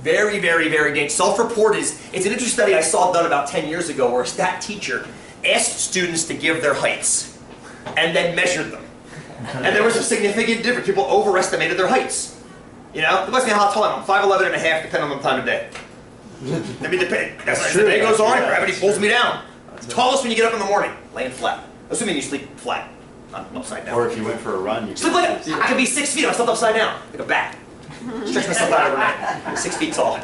Very, very, very dangerous. Self-report it's an interesting study I saw done about 10 years ago where a stat teacher asked students to give their heights and then measured them. And there was a significant difference. People overestimated their heights. You know, it must be how tall I am. 5'11" and a half, depending on the time of day. I mean, as the day goes on, gravity pulls me down. Tallest when you get up in the morning, laying flat. Assuming you sleep flat, not upside down. Or if you went for a run, you sleep like I could be 6 feet if I slept upside down, like a bat. Stretch myself out overnight. I'm 6 feet tall.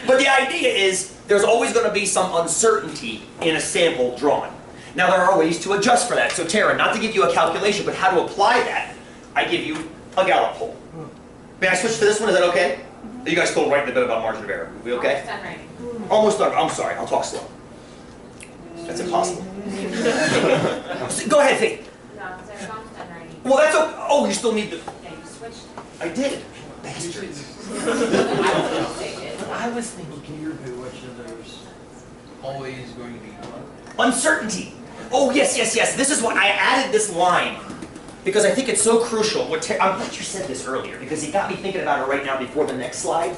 But the idea is there's always going to be some uncertainty in a sample drawn. Now there are ways to adjust for that. So Tara, not to give you a calculation, but how to apply that, I give you a Gallup poll. May I switch to this one? Is that okay? Are you guys still writing a bit about margin of error? Are we okay? Almost done writing. Almost done. I'm sorry. I'll talk slow. That's impossible. Go ahead, Faith. No, so I'm almost done writing. Well, that's okay. Oh, you still need the... Yeah, you switched. I did. Bastards. I was thinking here, which of those always going to be Uncertainty. Oh, yes, yes, yes. This is why I added this line because I think it's so crucial. I'm glad you said this earlier because it got me thinking about it right now before the next slide.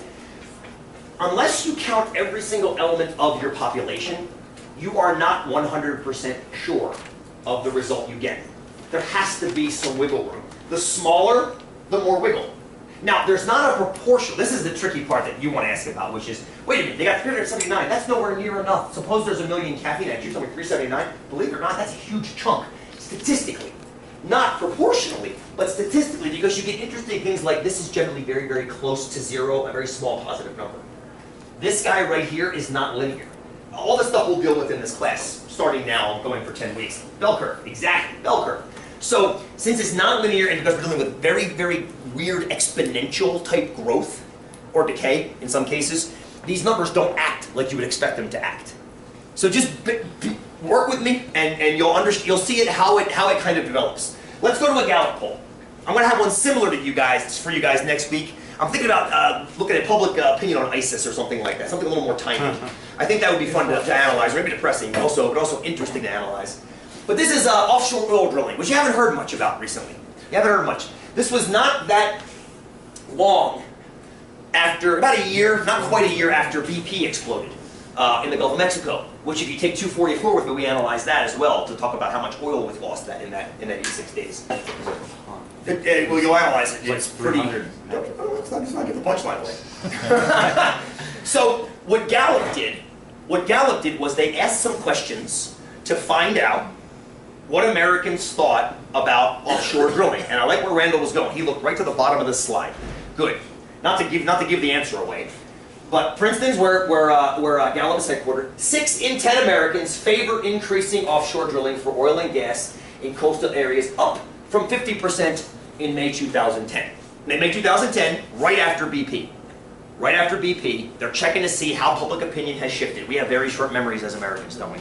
Unless you count every single element of your population, you are not 100% sure of the result you get. There has to be some wiggle room. The smaller, the more wiggle. Now, there's not a proportion. This is the tricky part that you want to ask about, which is, wait a minute, they got 379. That's nowhere near enough. Suppose there's a million caffeine addicts. You're telling me 379? Believe it or not, that's a huge chunk. Statistically. Not proportionally, but statistically, because you get interesting things like this is generally very, very close to zero, a very small positive number. This guy right here is not linear. All the stuff we'll deal with in this class, starting now, going for 10 weeks. Bell curve, exactly, bell curve. So, since it's not linear and because we're dealing with very, very weird exponential type growth, or decay in some cases, these numbers don't act like you would expect them to act. So just work with me and you'll see it how it kind of develops. Let's go to a Gallup poll. I'm going to have one similar to you guys, for you guys next week. I'm thinking about looking at public opinion on ISIS or something like that, something a little more tiny. I think that would be fun to analyze, or maybe depressing, but also interesting to analyze. But this is offshore oil drilling, which you haven't heard much about recently. You haven't heard much. This was not that long after, about a year, not quite a year after BP exploded in the Gulf of Mexico, which if you take 244 with it, we analyzed that as well to talk about how much oil was lost in that 86 days. Well, you'll analyze it. It's pretty... Let's not get the punchline away. So what Gallup did was they asked some questions to find out what Americans thought about offshore drilling. And I like where Randall was going. He looked right to the bottom of this slide. Good. Not to give the answer away. But Princeton's where Gallup is headquartered. 6 in 10 Americans favor increasing offshore drilling for oil and gas in coastal areas, up from 50% in May 2010. In May 2010, right after BP. Right after BP, they're checking to see how public opinion has shifted. We have very short memories as Americans, don't we?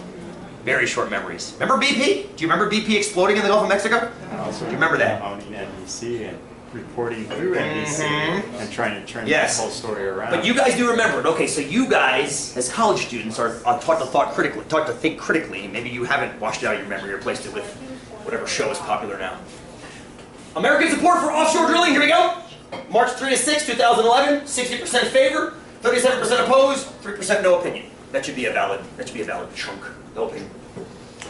Very short memories. Remember BP? Do you remember BP exploding in the Gulf of Mexico? Do you remember that? Owning NBC and reporting through NBC and trying to turn yes. the whole story around. But you guys do remember it. Okay, so you guys, as college students, are taught to think critically. Maybe you haven't washed it out of your memory or replaced it with whatever show is popular now. American support for offshore drilling, here we go. March 3 to 6, 2011, 60% favor, 37% opposed, 3% no opinion. That should be a valid chunk. No opinion.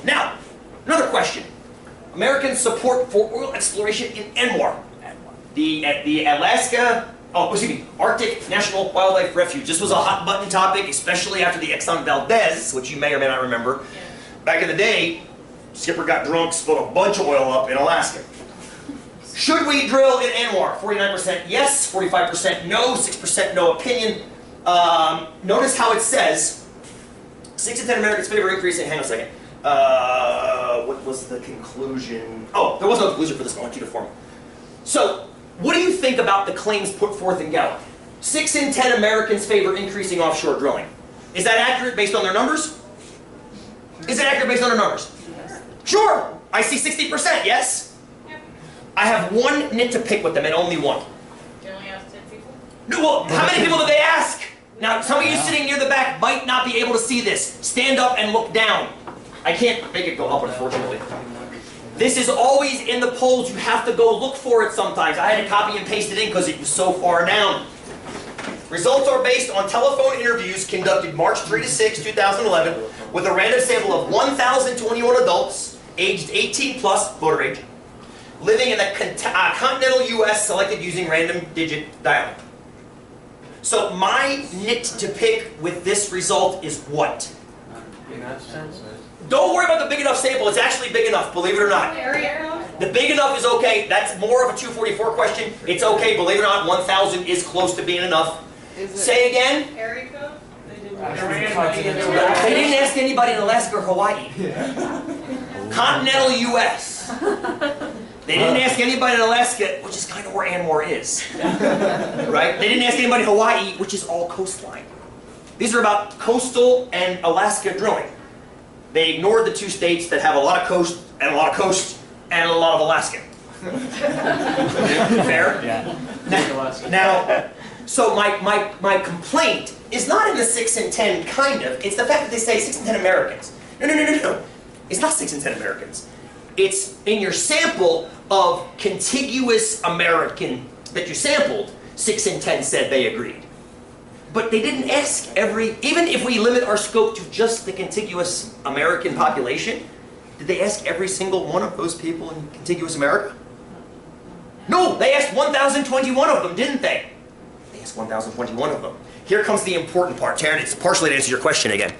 Now, another question. American support for oil exploration in ANWR. The Alaska, Arctic National Wildlife Refuge. This was a hot button topic, especially after the Exxon Valdez, which you may or may not remember. Back in the day, skipper got drunk, spilled a bunch of oil up in Alaska. Should we drill in ANWR? 49% yes, 45% no, 6% no opinion. Notice how it says 6 in 10 Americans favor increasing. Hang on a second. What was the conclusion? Oh, there was no conclusion for this one. I want you to form. So, what do you think about the claims put forth in Gallup? 6 in 10 Americans favor increasing offshore drilling. Is that accurate based on their numbers? Is it accurate based on their numbers? Sure. I see 60%, yes? I have one nit to pick with them, and only one. You only asked 10 people? No, well, how many people did they ask? Now, some of you sitting near the back might not be able to see this. Stand up and look down. I can't make it go up, unfortunately. This is always in the polls. You have to go look for it sometimes. I had to copy and paste it in because it was so far down. Results are based on telephone interviews conducted March 3 to 6, 2011, with a random sample of 1,021 adults aged 18 plus, voter age, living in the continental U.S. selected using random digit dialing. So my nit to pick with this result is what? United States. Don't worry about the big enough sample. It's actually big enough, believe it or not. Area code? The big enough is okay. That's more of a 244 question. It's okay, believe it or not, 1,000 is close to being enough. Say again. Area code? They didn't ask anybody in Alaska or Hawaii. Continental U.S. They didn't ask anybody in Alaska, which is kind of where Anwar is. Right? They didn't ask anybody in Hawaii, which is all coastline. These are about coastal and Alaska drilling. They ignored the two states that have a lot of coast and a lot of coast and a lot of Alaska. Fair? Yeah. Now, so my complaint is not in the 6 and 10 kind of, it's the fact that they say 6 and 10 Americans. No. It's not 6 and 10 Americans. It's in your sample of contiguous American that you sampled, 6 and 10 said they agreed. But they didn't ask even if we limit our scope to just the contiguous American population, did they ask every single one of those people in contiguous America? No, they asked 1,021 of them, didn't they? They asked 1,021 of them. Here comes the important part, Taryn, it's partially to answer your question again.